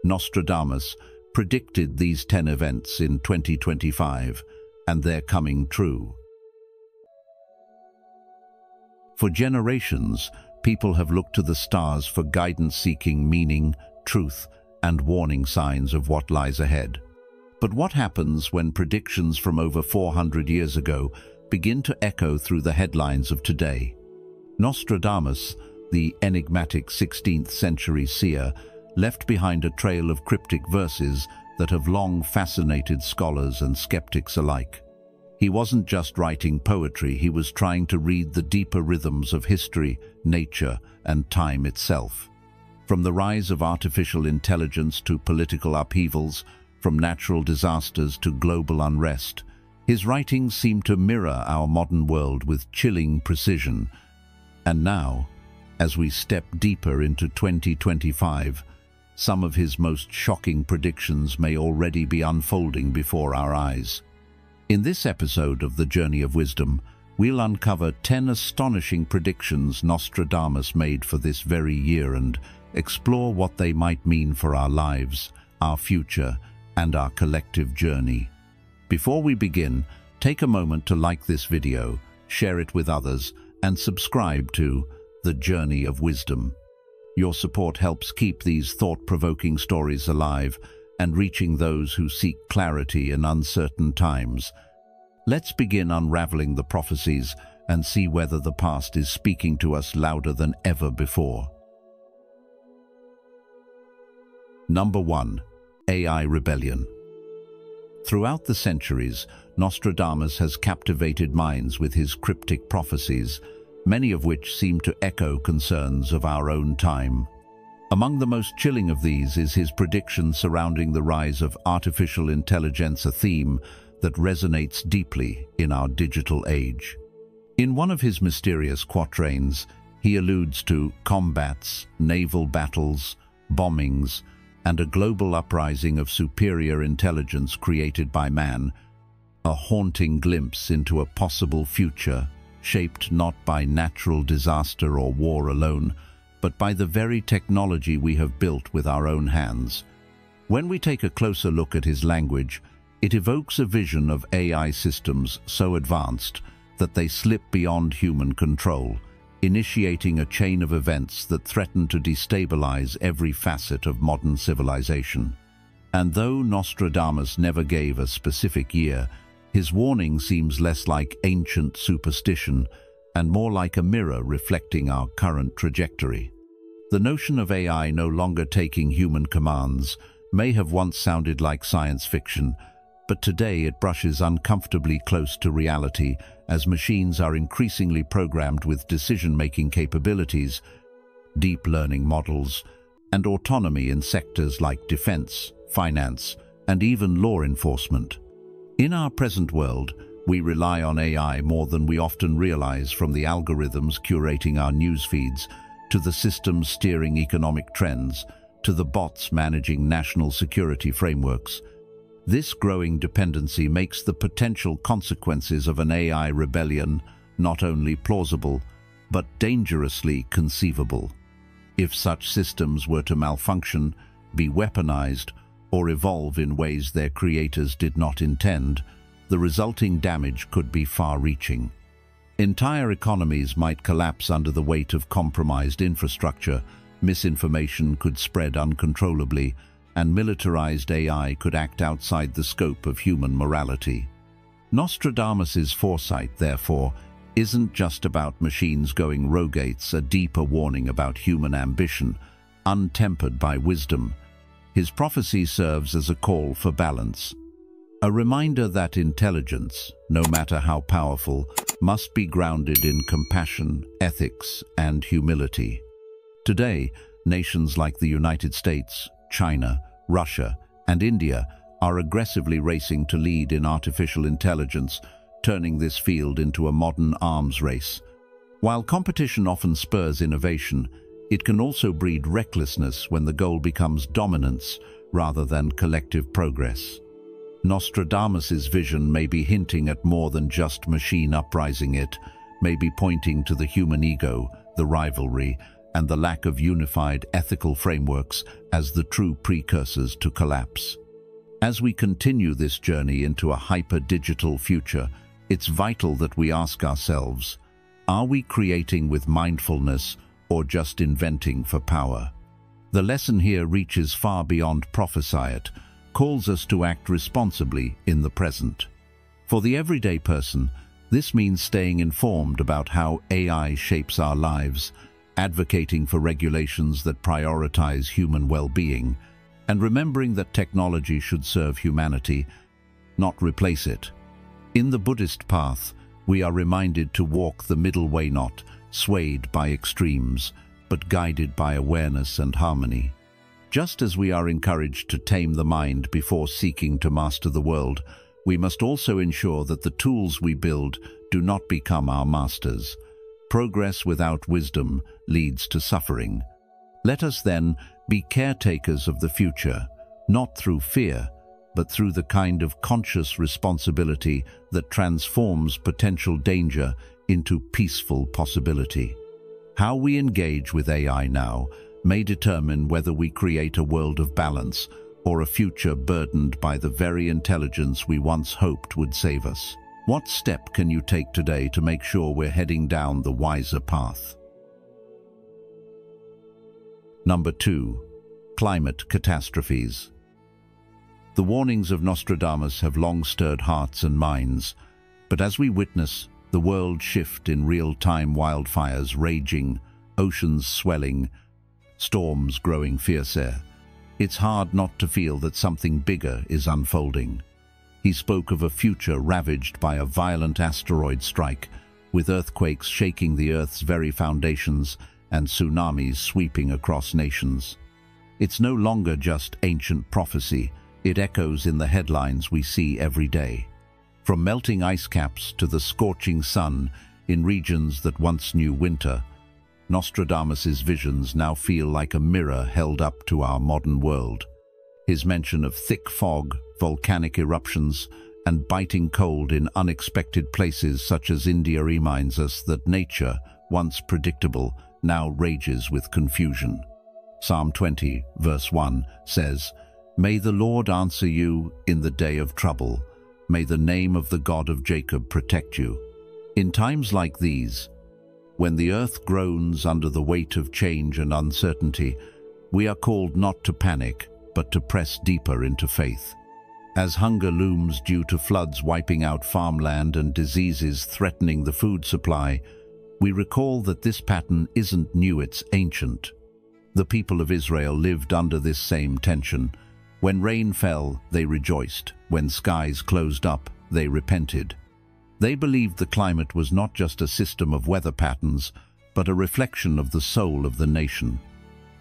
Nostradamus, predicted these 10 events in 2025, and they're coming true. For generations, people have looked to the stars for guidance, seeking meaning, truth, and warning signs of what lies ahead. But what happens when predictions from over 400 years ago begin to echo through the headlines of today? Nostradamus, the enigmatic 16th century seer, left behind a trail of cryptic verses that have long fascinated scholars and skeptics alike. He wasn't just writing poetry, he was trying to read the deeper rhythms of history, nature, and time itself. From the rise of artificial intelligence to political upheavals, from natural disasters to global unrest, his writings seem to mirror our modern world with chilling precision. And now, as we step deeper into 2025, some of his most shocking predictions may already be unfolding before our eyes. In this episode of The Journey of Wisdom, we'll uncover 10 astonishing predictions Nostradamus made for this very year and explore what they might mean for our lives, our future, and our collective journey. Before we begin, take a moment to like this video, share it with others, and subscribe to The Journey of Wisdom. Your support helps keep these thought-provoking stories alive and reaching those who seek clarity in uncertain times. Let's begin unraveling the prophecies and see whether the past is speaking to us louder than ever before. Number 1. AI Rebellion. Throughout the centuries, Nostradamus has captivated minds with his cryptic prophecies, many of which seem to echo concerns of our own time. Among the most chilling of these is his prediction surrounding the rise of artificial intelligence, a theme that resonates deeply in our digital age. In one of his mysterious quatrains, he alludes to combats, naval battles, bombings, and a global uprising of superior intelligence created by man, a haunting glimpse into a possible future shaped not by natural disaster or war alone, but by the very technology we have built with our own hands. When we take a closer look at his language, it evokes a vision of AI systems so advanced that they slip beyond human control, initiating a chain of events that threaten to destabilize every facet of modern civilization. And though Nostradamus never gave a specific year, his warning seems less like ancient superstition and more like a mirror reflecting our current trajectory. The notion of AI no longer taking human commands may have once sounded like science fiction, but today it brushes uncomfortably close to reality as machines are increasingly programmed with decision-making capabilities, deep learning models, and autonomy in sectors like defense, finance, and even law enforcement. In our present world, we rely on AI more than we often realize, from the algorithms curating our news feeds, to the systems steering economic trends, to the bots managing national security frameworks. This growing dependency makes the potential consequences of an AI rebellion not only plausible, but dangerously conceivable. If such systems were to malfunction, be weaponized, or evolve in ways their creators did not intend, the resulting damage could be far-reaching. Entire economies might collapse under the weight of compromised infrastructure, misinformation could spread uncontrollably, and militarized AI could act outside the scope of human morality. Nostradamus's foresight, therefore, isn't just about machines going rogue. It's a deeper warning about human ambition, untempered by wisdom. His prophecy serves as a call for balance, a reminder that intelligence, no matter how powerful, must be grounded in compassion, ethics, and humility. Today, nations like the United States, China, Russia, and India are aggressively racing to lead in artificial intelligence, turning this field into a modern arms race. While competition often spurs innovation, it can also breed recklessness when the goal becomes dominance rather than collective progress. Nostradamus's vision may be hinting at more than just machine uprising. It may be pointing to the human ego, the rivalry, and the lack of unified ethical frameworks as the true precursors to collapse. As we continue this journey into a hyper-digital future, it's vital that we ask ourselves, are we creating with mindfulness or just inventing for power? The lesson here reaches far beyond prophesy, calls us to act responsibly in the present. For the everyday person, this means staying informed about how AI shapes our lives, advocating for regulations that prioritize human well-being, and remembering that technology should serve humanity, not replace it. In the Buddhist path, we are reminded to walk the middle way, not swayed by extremes, but guided by awareness and harmony. Just as we are encouraged to tame the mind before seeking to master the world, we must also ensure that the tools we build do not become our masters. Progress without wisdom leads to suffering. Let us then be caretakers of the future, not through fear, but through the kind of conscious responsibility that transforms potential danger into peaceful possibility. How we engage with AI now may determine whether we create a world of balance or a future burdened by the very intelligence we once hoped would save us. What step can you take today to make sure we're heading down the wiser path? Number 2. Climate catastrophes. The warnings of Nostradamus have long stirred hearts and minds, but as we witness the world shift in real-time, wildfires raging, oceans swelling, storms growing fiercer, it's hard not to feel that something bigger is unfolding. He spoke of a future ravaged by a violent asteroid strike, with earthquakes shaking the Earth's very foundations and tsunamis sweeping across nations. It's no longer just ancient prophecy, it echoes in the headlines we see every day. From melting ice caps to the scorching sun in regions that once knew winter, Nostradamus's visions now feel like a mirror held up to our modern world. His mention of thick fog, volcanic eruptions, and biting cold in unexpected places such as India reminds us that nature, once predictable, now rages with confusion. Psalm 20, verse 1 says, "May the Lord answer you in the day of trouble. May the name of the God of Jacob protect you." In times like these, when the earth groans under the weight of change and uncertainty, we are called not to panic, but to press deeper into faith. As hunger looms due to floods wiping out farmland and diseases threatening the food supply, we recall that this pattern isn't new, it's ancient. The people of Israel lived under this same tension. When rain fell, they rejoiced. When skies closed up, they repented. They believed the climate was not just a system of weather patterns, but a reflection of the soul of the nation.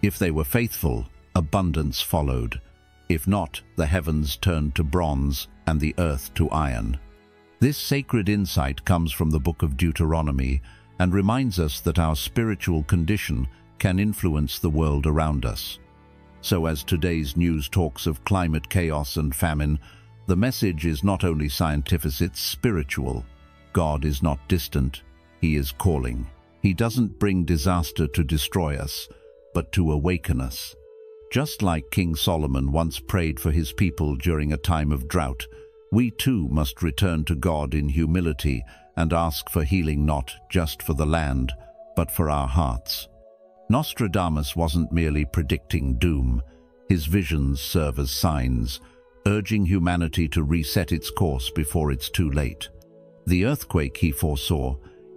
If they were faithful, abundance followed. If not, the heavens turned to bronze and the earth to iron. This sacred insight comes from the book of Deuteronomy and reminds us that our spiritual condition can influence the world around us. So as today's news talks of climate chaos and famine, the message is not only scientific, it's spiritual. God is not distant, He is calling. He doesn't bring disaster to destroy us, but to awaken us. Just like King Solomon once prayed for his people during a time of drought, we too must return to God in humility and ask for healing not just for the land, but for our hearts. Nostradamus wasn't merely predicting doom. His visions serve as signs, urging humanity to reset its course before it's too late. The earthquake he foresaw,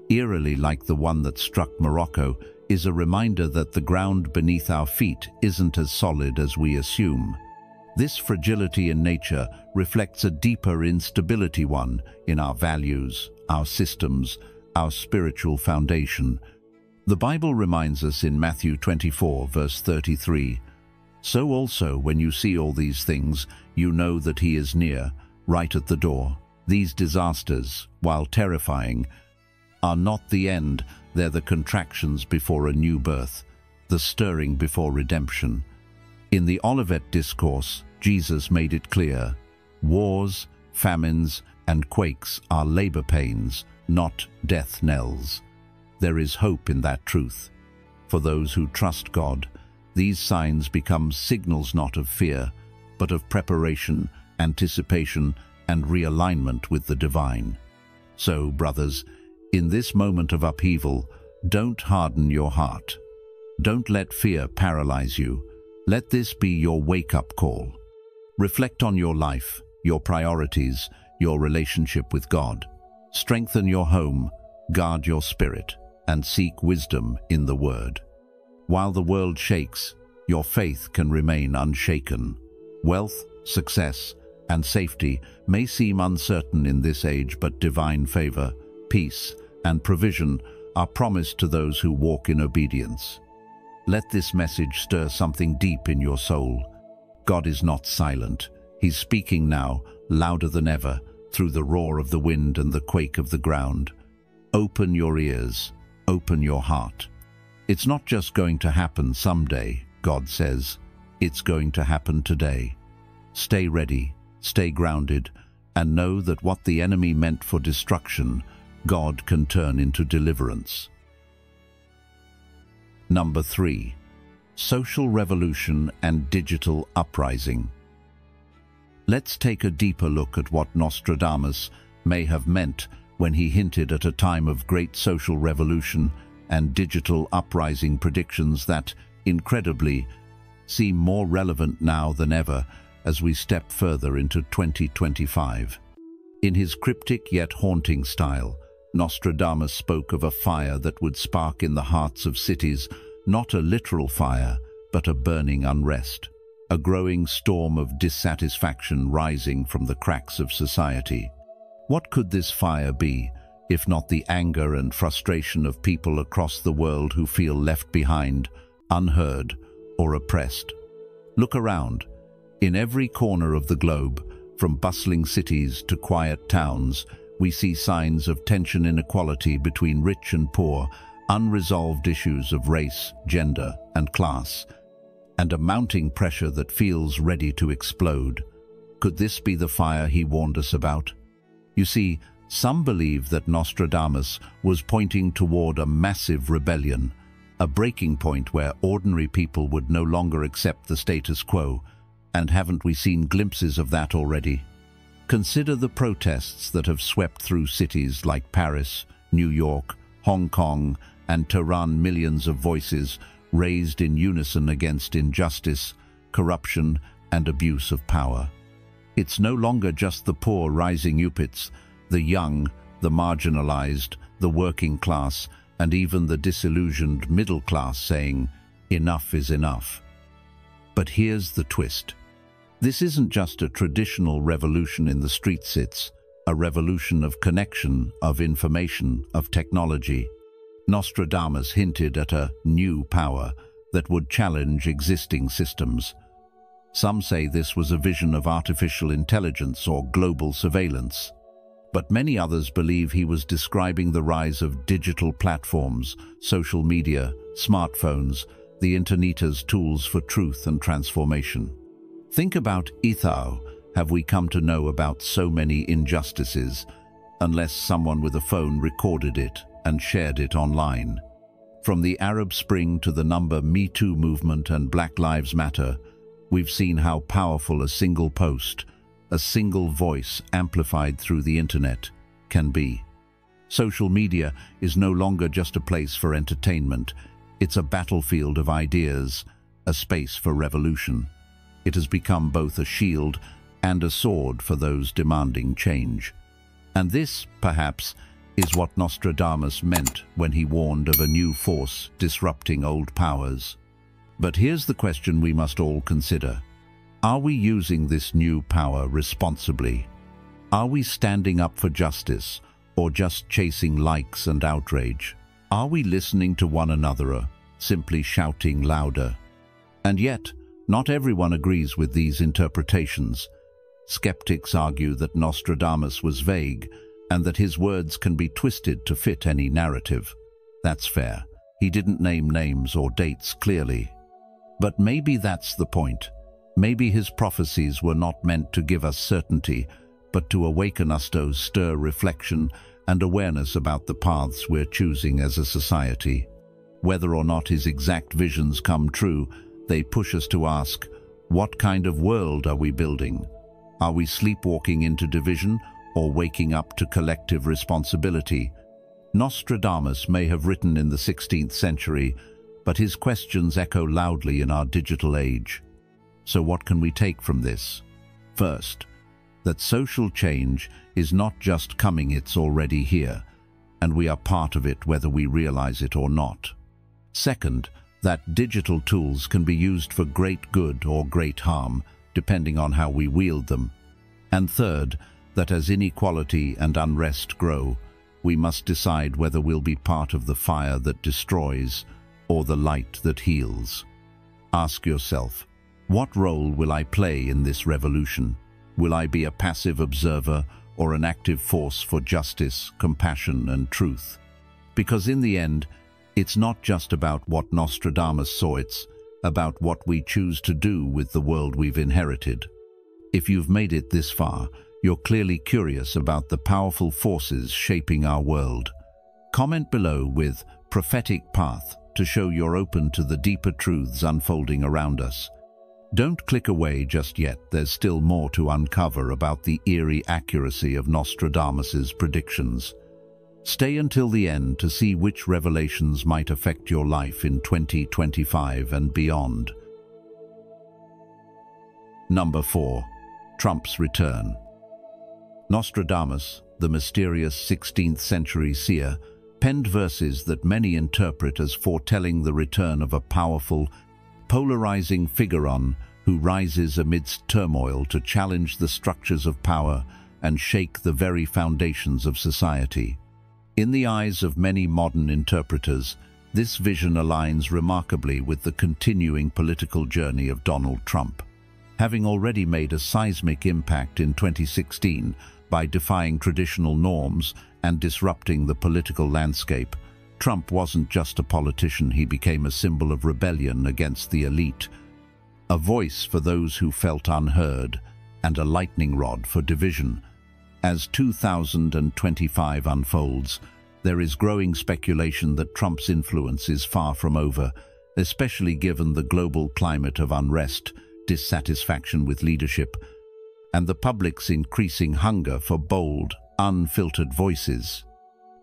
eerily like the one that struck Morocco, is a reminder that the ground beneath our feet isn't as solid as we assume. This fragility in nature reflects a deeper instability one in our values, our systems, our spiritual foundation. The Bible reminds us in Matthew 24, verse 33, "So also when you see all these things, you know that He is near, right at the door." These disasters, while terrifying, are not the end, they're the contractions before a new birth, the stirring before redemption. In the Olivet Discourse, Jesus made it clear, wars, famines, and quakes are labor pains, not death knells. There is hope in that truth. For those who trust God, these signs become signals not of fear, but of preparation, anticipation, and realignment with the divine. So, brothers, in this moment of upheaval, don't harden your heart. Don't let fear paralyze you. Let this be your wake-up call. Reflect on your life, your priorities, your relationship with God. Strengthen your home, guard your spirit, and seek wisdom in the Word. While the world shakes, your faith can remain unshaken. Wealth, success, and safety may seem uncertain in this age, but divine favor, peace, and provision are promised to those who walk in obedience. Let this message stir something deep in your soul. God is not silent. He's speaking now, louder than ever, through the roar of the wind and the quake of the ground. Open your ears, open your heart. It's not just going to happen someday, God says. It's going to happen today. Stay ready, stay grounded, and know that what the enemy meant for destruction, God can turn into deliverance. Number 3. Social revolution and digital uprising. Let's take a deeper look at what Nostradamus may have meant when he hinted at a time of great social revolution and digital uprising, predictions that, incredibly, seem more relevant now than ever as we step further into 2025. In his cryptic yet haunting style, Nostradamus spoke of a fire that would spark in the hearts of cities, not a literal fire, but a burning unrest, a growing storm of dissatisfaction rising from the cracks of society. What could this fire be, if not the anger and frustration of people across the world who feel left behind, unheard, or oppressed? Look around. In every corner of the globe, from bustling cities to quiet towns, we see signs of tension, inequality between rich and poor, unresolved issues of race, gender, and class, and a mounting pressure that feels ready to explode. Could this be the fire he warned us about? You see, some believe that Nostradamus was pointing toward a massive rebellion, a breaking point where ordinary people would no longer accept the status quo. And haven't we seen glimpses of that already? Consider the protests that have swept through cities like Paris, New York, Hong Kong, and Tehran. Millions of voices raised in unison against injustice, corruption, and abuse of power. It's no longer just the poor rising up, it's the young, the marginalized, the working class, and even the disillusioned middle class saying, enough is enough. But here's the twist. This isn't just a traditional revolution in the streets, it's a revolution of connection, of information, of technology. Nostradamus hinted at a new power that would challenge existing systems. Some say this was a vision of artificial intelligence or global surveillance, but many others believe he was describing the rise of digital platforms, social media, smartphones, the internet as tools for truth and transformation. Think about how have we come to know about so many injustices unless someone with a phone recorded it and shared it online. From the Arab Spring to the Me Too movement and Black Lives Matter, we've seen how powerful a single post, a single voice amplified through the internet, can be. Social media is no longer just a place for entertainment. It's a battlefield of ideas, a space for revolution. It has become both a shield and a sword for those demanding change. And this, perhaps, is what Nostradamus meant when he warned of a new force disrupting old powers. But here's the question we must all consider. Are we using this new power responsibly? Are we standing up for justice, or just chasing likes and outrage? Are we listening to one another, or simply shouting louder? And yet, not everyone agrees with these interpretations. Skeptics argue that Nostradamus was vague, and that his words can be twisted to fit any narrative. That's fair. He didn't name names or dates clearly. But maybe that's the point. Maybe his prophecies were not meant to give us certainty, but to awaken us to stir reflection and awareness about the paths we're choosing as a society. Whether or not his exact visions come true, they push us to ask, what kind of world are we building? Are we sleepwalking into division or waking up to collective responsibility? Nostradamus may have written in the 16th century, but his questions echo loudly in our digital age. So what can we take from this? First, that social change is not just coming, it's already here, and we are part of it whether we realize it or not. Second, that digital tools can be used for great good or great harm, depending on how we wield them. And third, that as inequality and unrest grow, we must decide whether we'll be part of the fire that destroys or the light that heals. Ask yourself, what role will I play in this revolution? Will I be a passive observer or an active force for justice, compassion, and truth? Because in the end, it's not just about what Nostradamus saw, it's about what we choose to do with the world we've inherited. If you've made it this far, you're clearly curious about the powerful forces shaping our world. Comment below with "prophetic path" to show you're open to the deeper truths unfolding around us. Don't click away just yet, there's still more to uncover about the eerie accuracy of Nostradamus's predictions. Stay until the end to see which revelations might affect your life in 2025 and beyond. Number 4. Trump's return. Nostradamus, the mysterious 16th century seer, penned verses that many interpret as foretelling the return of a powerful, polarizing figure who rises amidst turmoil to challenge the structures of power and shake the very foundations of society. In the eyes of many modern interpreters, this vision aligns remarkably with the continuing political journey of Donald Trump. Having already made a seismic impact in 2016 by defying traditional norms and disrupting the political landscape, Trump wasn't just a politician, he became a symbol of rebellion against the elite, a voice for those who felt unheard, and a lightning rod for division. As 2025 unfolds, there is growing speculation that Trump's influence is far from over, especially given the global climate of unrest, dissatisfaction with leadership, and the public's increasing hunger for bold, unfiltered voices.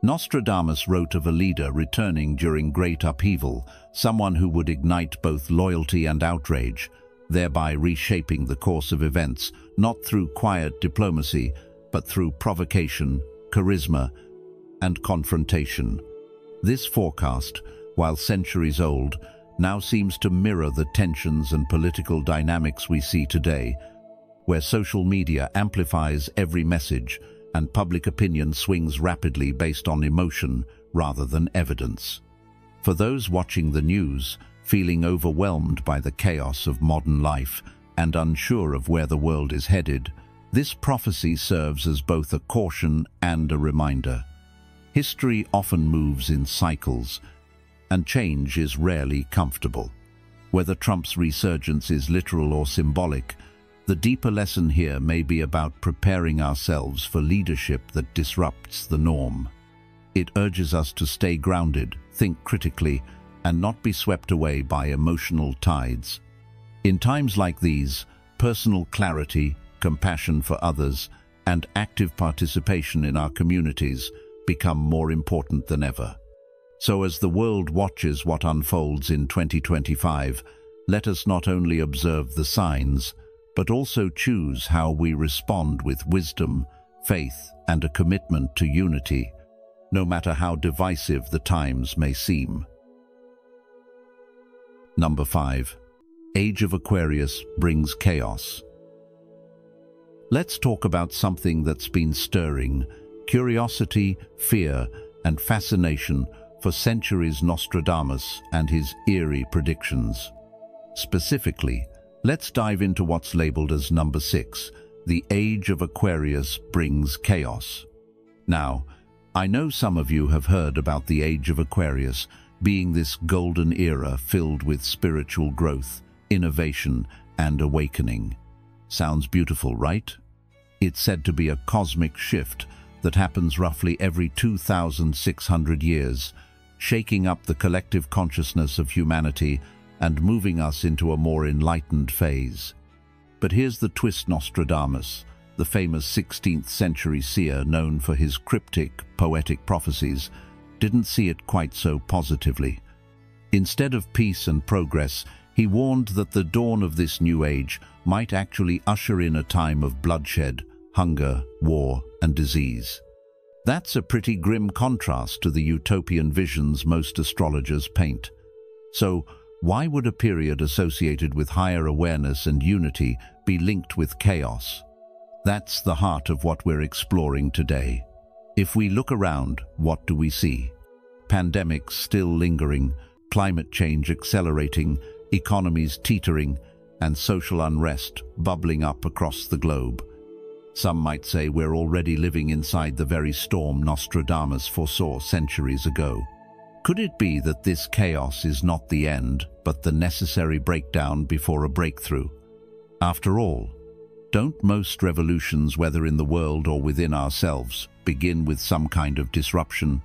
Nostradamus wrote of a leader returning during great upheaval, someone who would ignite both loyalty and outrage, thereby reshaping the course of events, not through quiet diplomacy, but through provocation, charisma, and confrontation. This forecast, while centuries old, now seems to mirror the tensions and political dynamics we see today, where social media amplifies every message and public opinion swings rapidly based on emotion rather than evidence. For those watching the news, feeling overwhelmed by the chaos of modern life and unsure of where the world is headed, this prophecy serves as both a caution and a reminder. History often moves in cycles, and change is rarely comfortable. Whether Trump's resurgence is literal or symbolic, the deeper lesson here may be about preparing ourselves for leadership that disrupts the norm. It urges us to stay grounded, think critically, and not be swept away by emotional tides. In times like these, personal clarity, compassion for others, and active participation in our communities become more important than ever. So as the world watches what unfolds in 2025, let us not only observe the signs, but also choose how we respond with wisdom, faith, and a commitment to unity, no matter how divisive the times may seem. Number 5. Age of Aquarius brings chaos. Let's talk about something that's been stirring curiosity, fear, and fascination for centuries: Nostradamus and his eerie predictions. Specifically, let's dive into what's labeled as number 6, the Age of Aquarius brings chaos. Now, I know some of you have heard about the Age of Aquarius being this golden era filled with spiritual growth, innovation, and awakening. Sounds beautiful, right? It's said to be a cosmic shift that happens roughly every 2,600 years, shaking up the collective consciousness of humanity and moving us into a more enlightened phase. But here's the twist: Nostradamus, the famous 16th century seer known for his cryptic, poetic prophecies, didn't see it quite so positively. Instead of peace and progress, he warned that the dawn of this new age might actually usher in a time of bloodshed, hunger, war, and disease. That's a pretty grim contrast to the utopian visions most astrologers paint. So, why would a period associated with higher awareness and unity be linked with chaos? That's the heart of what we're exploring today. If we look around, what do we see? Pandemics still lingering, climate change accelerating, economies teetering, and social unrest bubbling up across the globe. Some might say we're already living inside the very storm Nostradamus foresaw centuries ago. Could it be that this chaos is not the end, but the necessary breakdown before a breakthrough? After all, don't most revolutions, whether in the world or within ourselves, begin with some kind of disruption?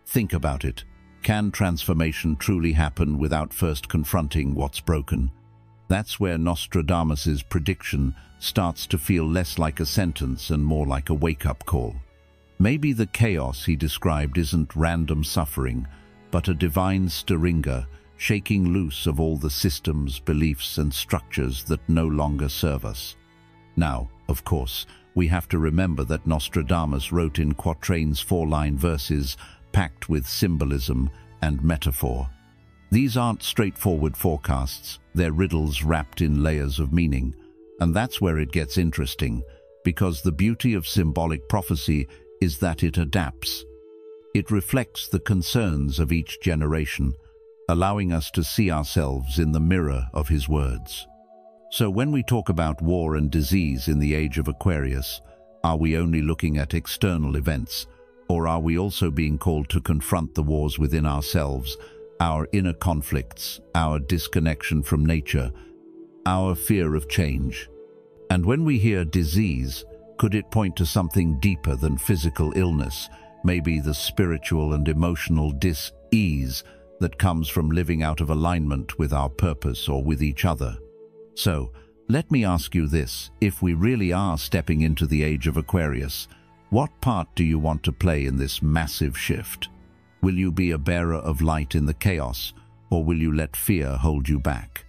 Think about it. Can transformation truly happen without first confronting what's broken? That's where Nostradamus's prediction starts to feel less like a sentence and more like a wake-up call. Maybe the chaos he described isn't random suffering, but a divine stirringer, shaking loose of all the systems, beliefs, and structures that no longer serve us. Now, of course, we have to remember that Nostradamus wrote in quatrains 4-line verses packed with symbolism and metaphor. These aren't straightforward forecasts, they're riddles wrapped in layers of meaning. And that's where it gets interesting, because the beauty of symbolic prophecy is that it adapts. It reflects the concerns of each generation, allowing us to see ourselves in the mirror of his words. So when we talk about war and disease in the age of Aquarius, are we only looking at external events, or are we also being called to confront the wars within ourselves, our inner conflicts, our disconnection from nature, our fear of change? And when we hear disease, could it point to something deeper than physical illness, maybe the spiritual and emotional dis-ease that comes from living out of alignment with our purpose or with each other? So, let me ask you this: if we really are stepping into the age of Aquarius, what part do you want to play in this massive shift? Will you be a bearer of light in the chaos, or will you let fear hold you back?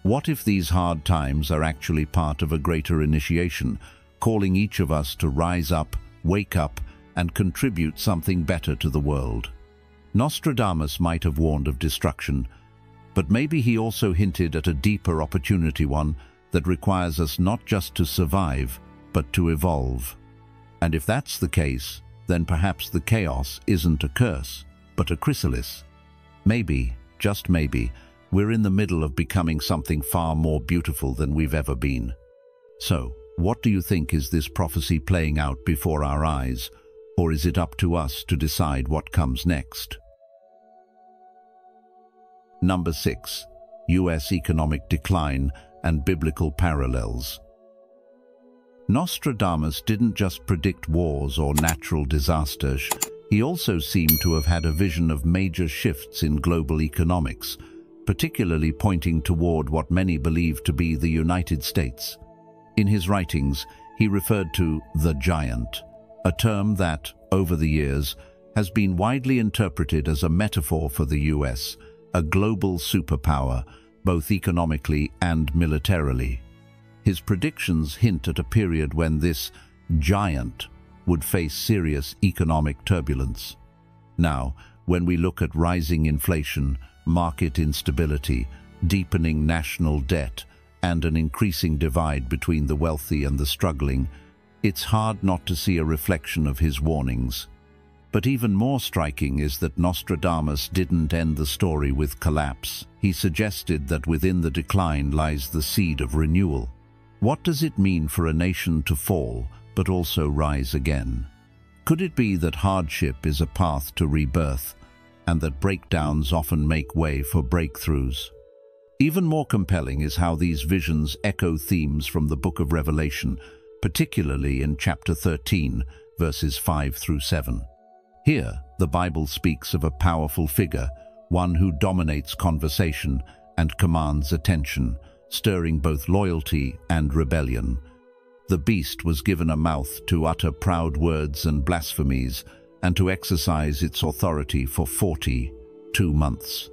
What if these hard times are actually part of a greater initiation, calling each of us to rise up, wake up, and contribute something better to the world? Nostradamus might have warned of destruction, but maybe he also hinted at a deeper opportunity, one that requires us not just to survive, but to evolve. And if that's the case, then perhaps the chaos isn't a curse, but a chrysalis. Maybe, just maybe, we're in the middle of becoming something far more beautiful than we've ever been. So, what do you think? Is this prophecy playing out before our eyes, or is it up to us to decide what comes next? Number 6. U.S. economic decline and biblical parallels. Nostradamus didn't just predict wars or natural disasters. He also seemed to have had a vision of major shifts in global economics, particularly pointing toward what many believe to be the United States. In his writings, he referred to the giant, a term that, over the years, has been widely interpreted as a metaphor for the US, a global superpower, both economically and militarily. His predictions hint at a period when this giant would face serious economic turbulence. Now, when we look at rising inflation, market instability, deepening national debt, and an increasing divide between the wealthy and the struggling, it's hard not to see a reflection of his warnings. But even more striking is that Nostradamus didn't end the story with collapse. He suggested that within the decline lies the seed of renewal. What does it mean for a nation to fall, but also rise again? Could it be that hardship is a path to rebirth, and that breakdowns often make way for breakthroughs? Even more compelling is how these visions echo themes from the Book of Revelation, particularly in chapter 13, verses 5 through 7. Here, the The Bible speaks of a powerful figure, one who dominates conversation and commands attention, stirring both loyalty and rebellion. The beast was given a mouth to utter proud words and blasphemies, and to exercise its authority for 42 months.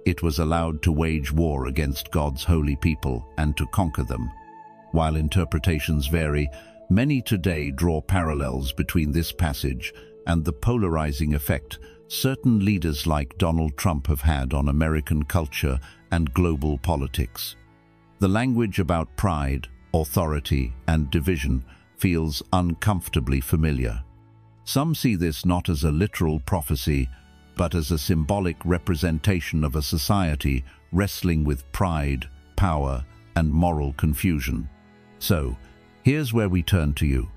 It was allowed to wage war against God's holy people and to conquer them. While interpretations vary, many today draw parallels between this passage and the polarizing effect certain leaders like Donald Trump have had on American culture and global politics. The language about pride, authority, and division feels uncomfortably familiar. Some see this not as a literal prophecy, but as a symbolic representation of a society wrestling with pride, power, and moral confusion. So, here's where we turn to you.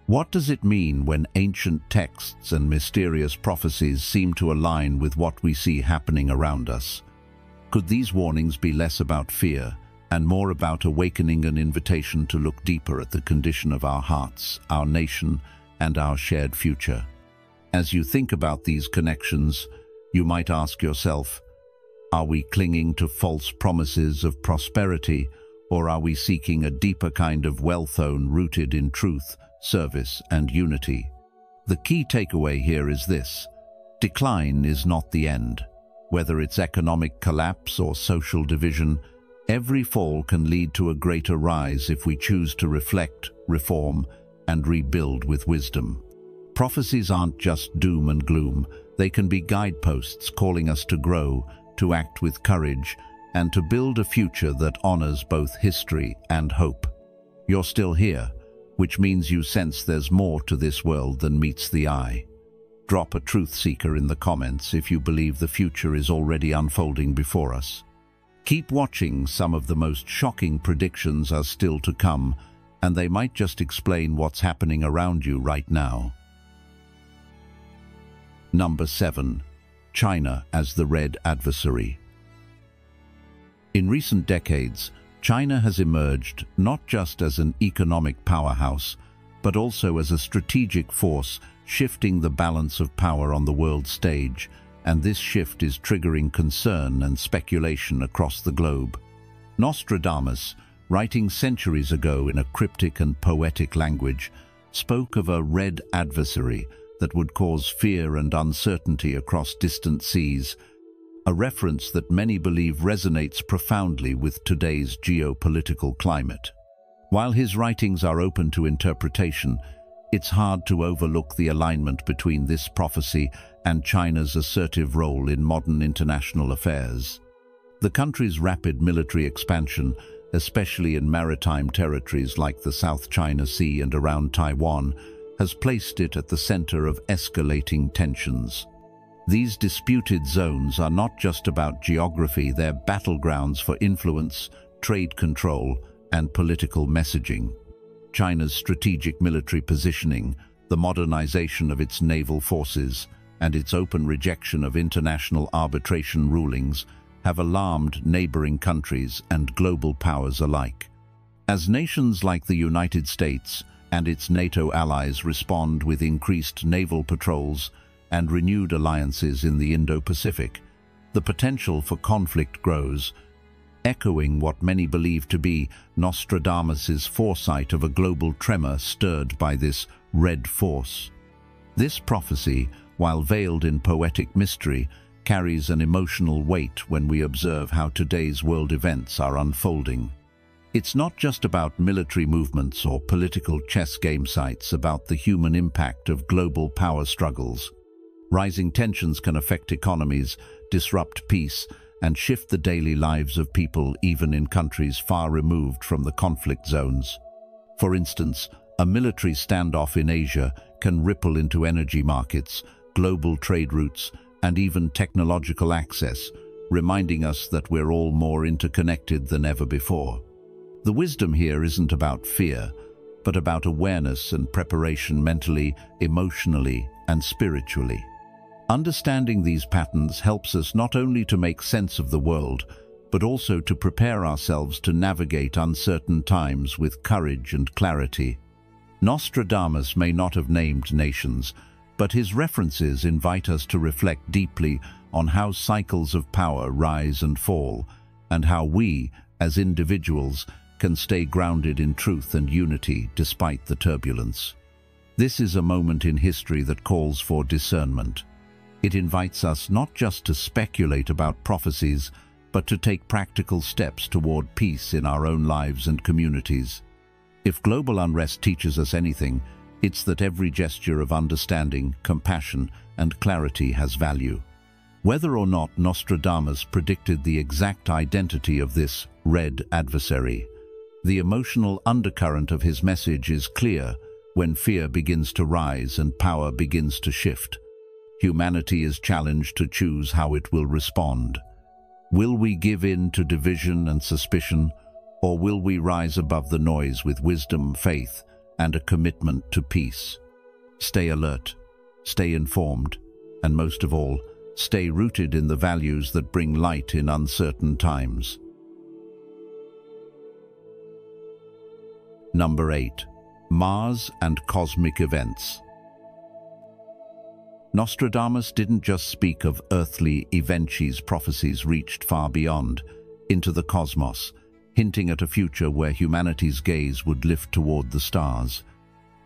What does it mean when ancient texts and mysterious prophecies seem to align with what we see happening around us? Could these warnings be less about fear and more about awakening an invitation to look deeper at the condition of our hearts, our nation, and our shared future? As you think about these connections, you might ask yourself, are we clinging to false promises of prosperity, or are we seeking a deeper kind of wealth rooted in truth, service, and unity? The key takeaway here is this: decline is not the end. Whether it's economic collapse or social division, every fall can lead to a greater rise if we choose to reflect, reform, and rebuild with wisdom. Prophecies aren't just doom and gloom. They can be guideposts calling us to grow, to act with courage, and to build a future that honors both history and hope. You're still here, which means you sense there's more to this world than meets the eye. Drop a truth seeker in the comments if you believe the future is already unfolding before us. Keep watching. Some of the most shocking predictions are still to come, and they might just explain what's happening around you right now. Number 7. China as the Red Adversary. In recent decades, China has emerged not just as an economic powerhouse, but also as a strategic force shifting the balance of power on the world stage, and this shift is triggering concern and speculation across the globe. Nostradamus, writing centuries ago in a cryptic and poetic language, spoke of a red adversary that would cause fear and uncertainty across distant seas, a reference that many believe resonates profoundly with today's geopolitical climate. While his writings are open to interpretation, it's hard to overlook the alignment between this prophecy and China's assertive role in modern international affairs. The country's rapid military expansion, especially in maritime territories like the South China Sea and around Taiwan, has placed it at the center of escalating tensions. These disputed zones are not just about geography, they're battlegrounds for influence, trade control, and political messaging. China's strategic military positioning, the modernization of its naval forces, and its open rejection of international arbitration rulings have alarmed neighboring countries and global powers alike. As nations like the United States and its NATO allies respond with increased naval patrols and renewed alliances in the Indo-Pacific, the potential for conflict grows, echoing what many believe to be Nostradamus's foresight of a global tremor stirred by this red force. This prophecy, while veiled in poetic mystery, carries an emotional weight when we observe how today's world events are unfolding. It's not just about military movements or political chess game sites, about the human impact of global power struggles. Rising tensions can affect economies, disrupt peace, and shift the daily lives of people even in countries far removed from the conflict zones. For instance, a military standoff in Asia can ripple into energy markets, global trade routes, and even technological access, reminding us that we're all more interconnected than ever before. The wisdom here isn't about fear, but about awareness and preparation mentally, emotionally, and spiritually. Understanding these patterns helps us not only to make sense of the world, but also to prepare ourselves to navigate uncertain times with courage and clarity. Nostradamus may not have named nations, but his references invite us to reflect deeply on how cycles of power rise and fall, and how we, as individuals, can stay grounded in truth and unity despite the turbulence. This is a moment in history that calls for discernment. It invites us not just to speculate about prophecies, but to take practical steps toward peace in our own lives and communities. If global unrest teaches us anything, it's that every gesture of understanding, compassion, and clarity has value. Whether or not Nostradamus predicted the exact identity of this red adversary, the emotional undercurrent of his message is clear when fear begins to rise and power begins to shift. Humanity is challenged to choose how it will respond. Will we give in to division and suspicion, or will we rise above the noise with wisdom, faith, and a commitment to peace? Stay alert, stay informed, and most of all, stay rooted in the values that bring light in uncertain times. Number 8. Mars and cosmic events. Nostradamus didn't just speak of earthly events. His prophecies reached far beyond, into the cosmos, hinting at a future where humanity's gaze would lift toward the stars.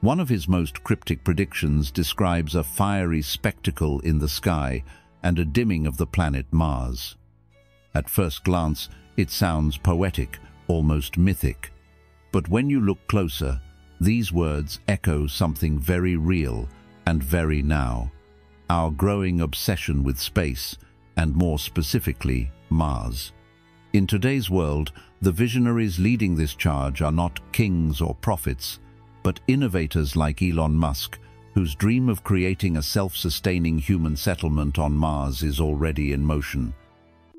One of his most cryptic predictions describes a fiery spectacle in the sky and a dimming of the planet Mars. At first glance, it sounds poetic, almost mythic. But when you look closer, these words echo something very real and very now. Our growing obsession with space, and more specifically, Mars. In today's world, the visionaries leading this charge are not kings or prophets, but innovators like Elon Musk, whose dream of creating a self-sustaining human settlement on Mars is already in motion.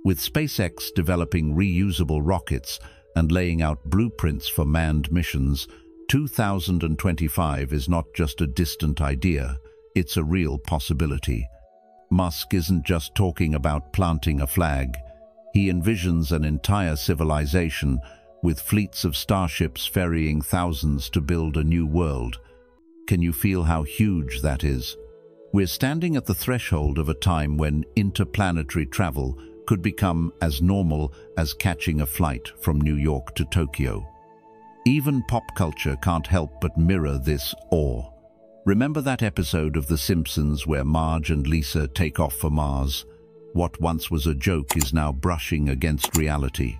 With SpaceX developing reusable rockets and laying out blueprints for manned missions, 2025 is not just a distant idea, it's a real possibility. Musk isn't just talking about planting a flag. He envisions an entire civilization with fleets of starships ferrying thousands to build a new world. Can you feel how huge that is? We're standing at the threshold of a time when interplanetary travel could become as normal as catching a flight from New York to Tokyo. Even pop culture can't help but mirror this awe. Remember that episode of The Simpsons where Marge and Lisa take off for Mars? What once was a joke is now brushing against reality.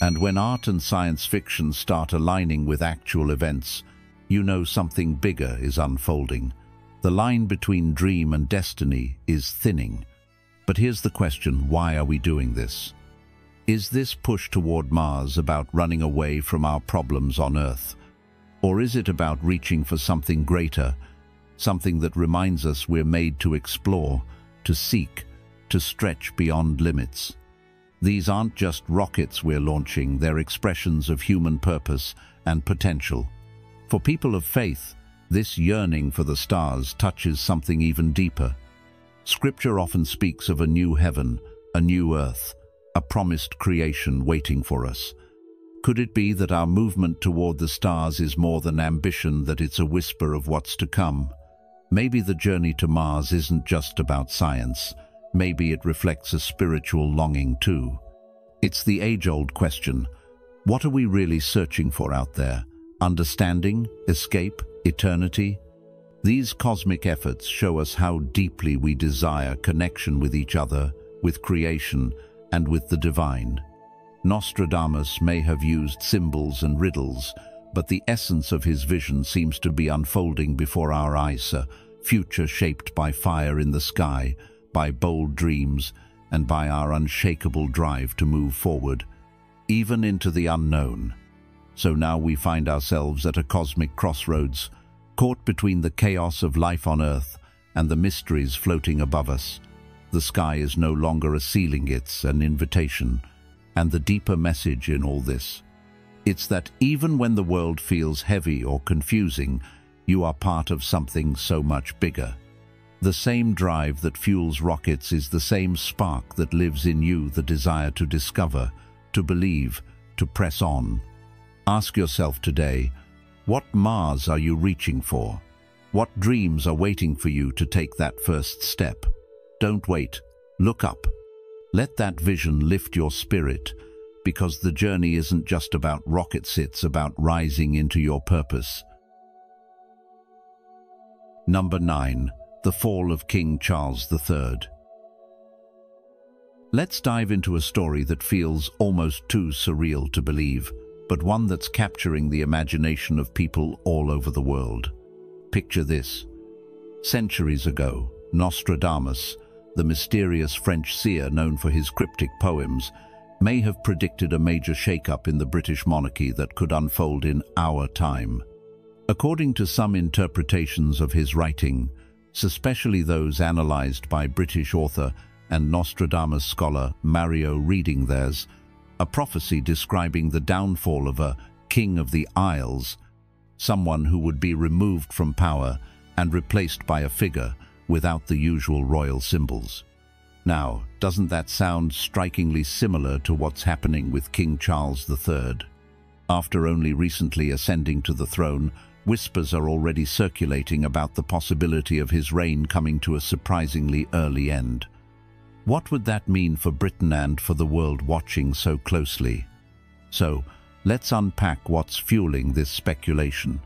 And when art and science fiction start aligning with actual events, you know something bigger is unfolding. The line between dream and destiny is thinning. But here's the question, why are we doing this? Is this push toward Mars about running away from our problems on Earth? Or is it about reaching for something greater, something that reminds us we're made to explore, to seek, to stretch beyond limits? These aren't just rockets we're launching, they're expressions of human purpose and potential. For people of faith, this yearning for the stars touches something even deeper. Scripture often speaks of a new heaven, a new earth, a promised creation waiting for us. Could it be that our movement toward the stars is more than ambition, that it's a whisper of what's to come? Maybe the journey to Mars isn't just about science. Maybe it reflects a spiritual longing too. It's the age-old question. What are we really searching for out there? Understanding, escape, eternity? These cosmic efforts show us how deeply we desire connection with each other, with creation, and with the divine. Nostradamus may have used symbols and riddles, but the essence of his vision seems to be unfolding before our eyes, a future shaped by fire in the sky, by bold dreams, and by our unshakable drive to move forward, even into the unknown. So now we find ourselves at a cosmic crossroads, caught between the chaos of life on Earth and the mysteries floating above us. The sky is no longer a ceiling, it's an invitation. And the deeper message in all this, it's that even when the world feels heavy or confusing, you are part of something so much bigger. The same drive that fuels rockets is the same spark that lives in you, the desire to discover, to believe, to press on. Ask yourself today, what Mars are you reaching for? What dreams are waiting for you to take that first step? Don't wait. Look up. Let that vision lift your spirit, because the journey isn't just about rockets, it's about rising into your purpose. Number 9. The Fall of King Charles III. Let's dive into a story that feels almost too surreal to believe, but one that's capturing the imagination of people all over the world. Picture this. Centuries ago, Nostradamus, the mysterious French seer known for his cryptic poems, may have predicted a major shake-up in the British monarchy that could unfold in our time. According to some interpretations of his writing, especially those analyzed by British author and Nostradamus scholar Mario Reading theirs, a prophecy describing the downfall of a king of the Isles, someone who would be removed from power and replaced by a figure without the usual royal symbols. Now, doesn't that sound strikingly similar to what's happening with King Charles III? After only recently ascending to the throne, whispers are already circulating about the possibility of his reign coming to a surprisingly early end. What would that mean for Britain and for the world watching so closely? So, let's unpack what's fueling this speculation.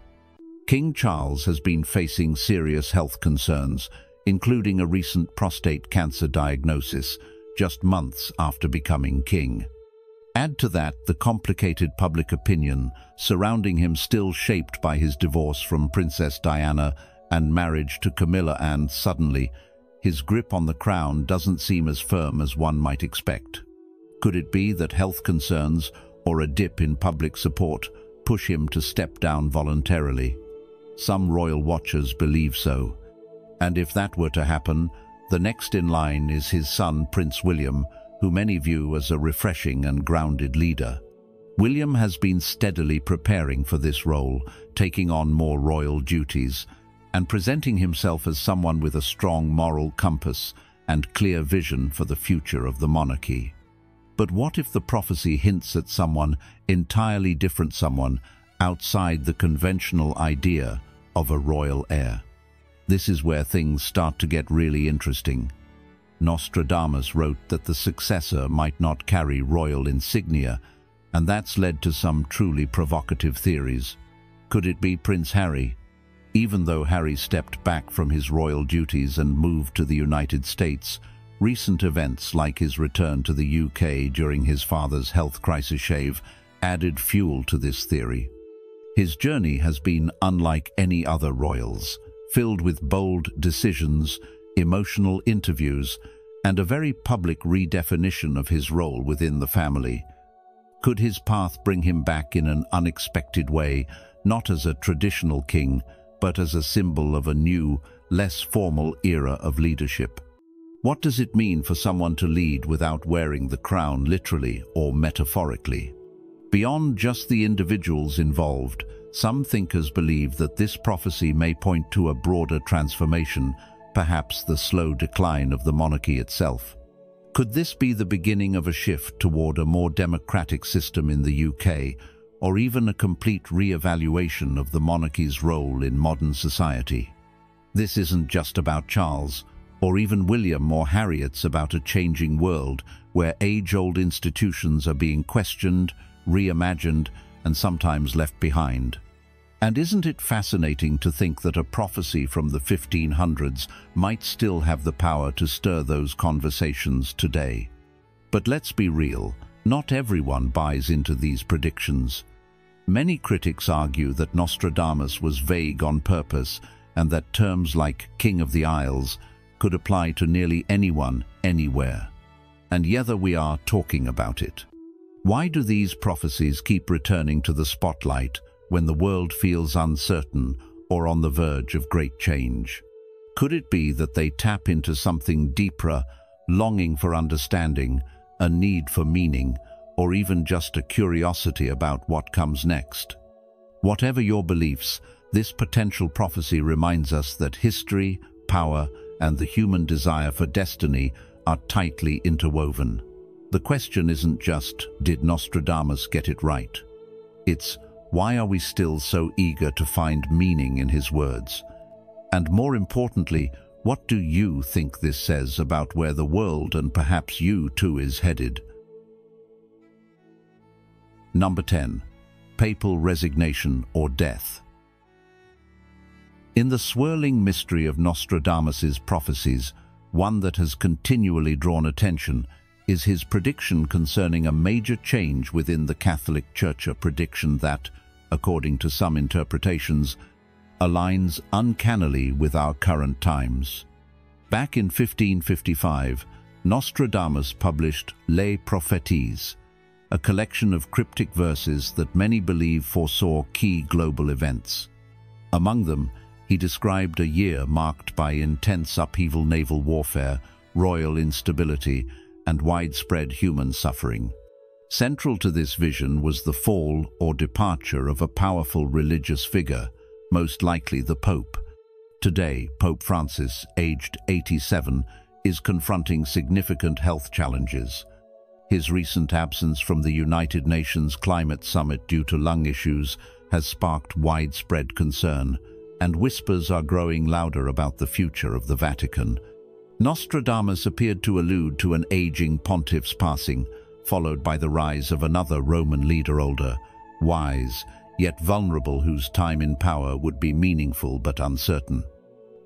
King Charles has been facing serious health concerns, including a recent prostate cancer diagnosis, just months after becoming king. Add to that the complicated public opinion surrounding him, still shaped by his divorce from Princess Diana and marriage to Camilla, and suddenly, his grip on the crown doesn't seem as firm as one might expect. Could it be that health concerns or a dip in public support push him to step down voluntarily? Some royal watchers believe so. And if that were to happen, the next in line is his son, Prince William, who many view as a refreshing and grounded leader. William has been steadily preparing for this role, taking on more royal duties, and presenting himself as someone with a strong moral compass and clear vision for the future of the monarchy. But what if the prophecy hints at someone entirely different, someone outside the conventional idea of a royal heir? This is where things start to get really interesting. Nostradamus wrote that the successor might not carry royal insignia, and that's led to some truly provocative theories. Could it be Prince Harry? Even though Harry stepped back from his royal duties and moved to the United States, recent events like his return to the UK during his father's health crisis shave added fuel to this theory. His journey has been unlike any other royals, filled with bold decisions, emotional interviews, and a very public redefinition of his role within the family. Could his path bring him back in an unexpected way, not as a traditional king, but as a symbol of a new, less formal era of leadership? What does it mean for someone to lead without wearing the crown, literally or metaphorically? Beyond just the individuals involved, some thinkers believe that this prophecy may point to a broader transformation, perhaps the slow decline of the monarchy itself. Could this be the beginning of a shift toward a more democratic system in the UK, or even a complete re-evaluation of the monarchy's role in modern society? This isn't just about Charles, or even William or Harry. It's about a changing world where age-old institutions are being questioned, reimagined, and sometimes left behind. And isn't it fascinating to think that a prophecy from the 1500s might still have the power to stir those conversations today? But let's be real, not everyone buys into these predictions. Many critics argue that Nostradamus was vague on purpose, and that terms like King of the Isles could apply to nearly anyone, anywhere. And yet we are talking about it. Why do these prophecies keep returning to the spotlight when the world feels uncertain or on the verge of great change? Could it be that they tap into something deeper, longing for understanding, a need for meaning, or even just a curiosity about what comes next? Whatever your beliefs, this potential prophecy reminds us that history, power, and the human desire for destiny are tightly interwoven. The question isn't just, did Nostradamus get it right? It's, why are we still so eager to find meaning in his words? And more importantly, what do you think this says about where the world, and perhaps you too, is headed? Number 10. Papal resignation or death. In the swirling mystery of Nostradamus's prophecies, one that has continually drawn attention is his prediction concerning a major change within the Catholic Church, a prediction that, according to some interpretations, aligns uncannily with our current times. Back in 1555, Nostradamus published Les Prophéties, a collection of cryptic verses that many believe foresaw key global events. Among them, he described a year marked by intense upheaval, naval warfare, royal instability, and widespread human suffering. Central to this vision was the fall or departure of a powerful religious figure, most likely the Pope. Today, Pope Francis, aged 87, is confronting significant health challenges. His recent absence from the United Nations Climate Summit due to lung issues has sparked widespread concern, and whispers are growing louder about the future of the Vatican. Nostradamus appeared to allude to an aging pontiff's passing, followed by the rise of another Roman leader, older, wise, yet vulnerable, whose time in power would be meaningful but uncertain.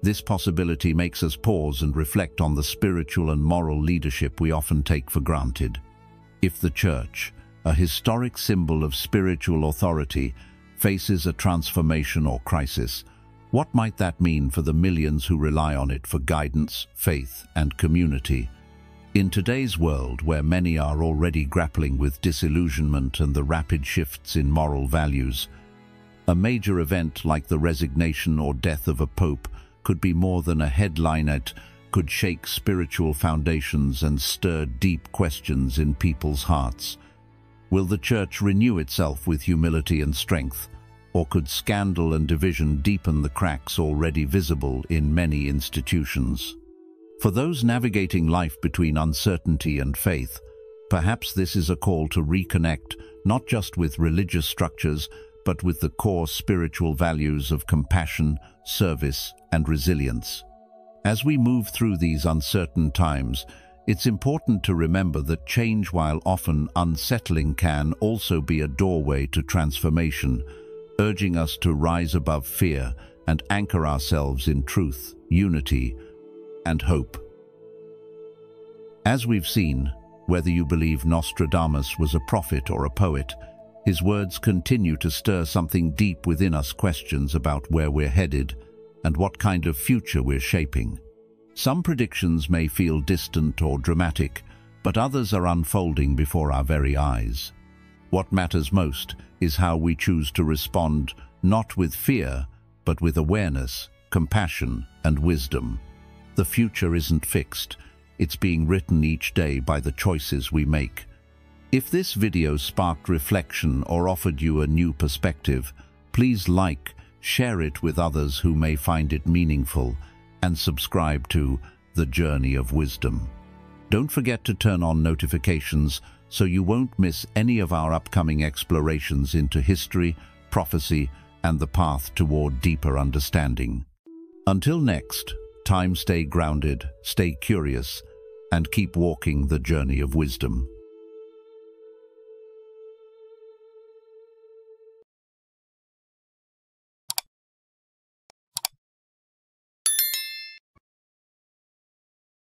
This possibility makes us pause and reflect on the spiritual and moral leadership we often take for granted. If the Church, a historic symbol of spiritual authority, faces a transformation or crisis, what might that mean for the millions who rely on it for guidance, faith, and community? In today's world, where many are already grappling with disillusionment and the rapid shifts in moral values, a major event like the resignation or death of a pope could be more than a headline. It could shake spiritual foundations and stir deep questions in people's hearts. Will the Church renew itself with humility and strength? Or could scandal and division deepen the cracks already visible in many institutions? For those navigating life between uncertainty and faith, perhaps this is a call to reconnect not just with religious structures, but with the core spiritual values of compassion, service, and resilience. As we move through these uncertain times, it's important to remember that change, while often unsettling, can also be a doorway to transformation, urging us to rise above fear and anchor ourselves in truth, unity, and hope. As we've seen, whether you believe Nostradamus was a prophet or a poet, his words continue to stir something deep within us, questions about where we're headed and what kind of future we're shaping. Some predictions may feel distant or dramatic, but others are unfolding before our very eyes. What matters most is how we choose to respond, not with fear, but with awareness, compassion, and wisdom. The future isn't fixed. It's being written each day by the choices we make. If this video sparked reflection or offered you a new perspective, please like, share it with others who may find it meaningful, and subscribe to The Journey of Wisdom. Don't forget to turn on notifications so you won't miss any of our upcoming explorations into history, prophecy, and the path toward deeper understanding. Until next time, stay grounded, stay curious, and keep walking the journey of wisdom.